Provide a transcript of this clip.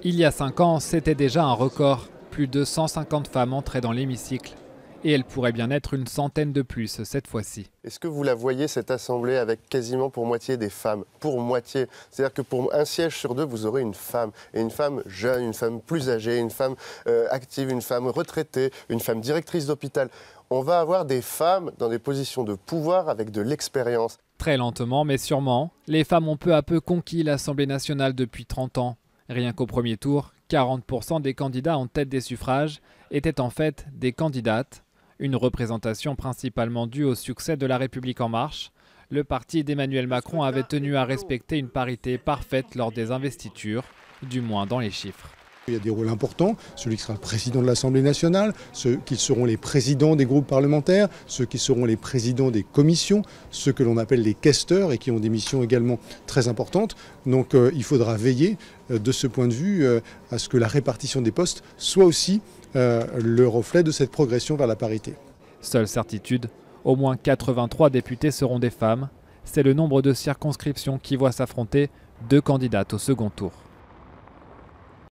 Il y a 5 ans, c'était déjà un record. Plus de 150 femmes entraient dans l'hémicycle. Et elles pourraient bien être une centaine de plus cette fois-ci. Est-ce que vous la voyez, cette assemblée, avec quasiment pour moitié des femmes? Pour moitié. C'est-à-dire que pour un siège sur 2, vous aurez une femme. Et une femme jeune, une femme plus âgée, une femme active, une femme retraitée, une femme directrice d'hôpital. On va avoir des femmes dans des positions de pouvoir avec de l'expérience. Très lentement, mais sûrement, les femmes ont peu à peu conquis l'Assemblée nationale depuis 30 ans. Rien qu'au premier tour, 40% des candidats en tête des suffrages étaient en fait des candidates. Une représentation principalement due au succès de La République En Marche. Le parti d'Emmanuel Macron avait tenu à respecter une parité parfaite lors des investitures, du moins dans les chiffres. Il y a des rôles importants, celui qui sera le président de l'Assemblée nationale, ceux qui seront les présidents des groupes parlementaires, ceux qui seront les présidents des commissions, ceux que l'on appelle les questeurs et qui ont des missions également très importantes. Donc il faudra veiller de ce point de vue à ce que la répartition des postes soit aussi le reflet de cette progression vers la parité. Seule certitude, au moins 83 députés seront des femmes. C'est le nombre de circonscriptions qui voient s'affronter 2 candidates au second tour.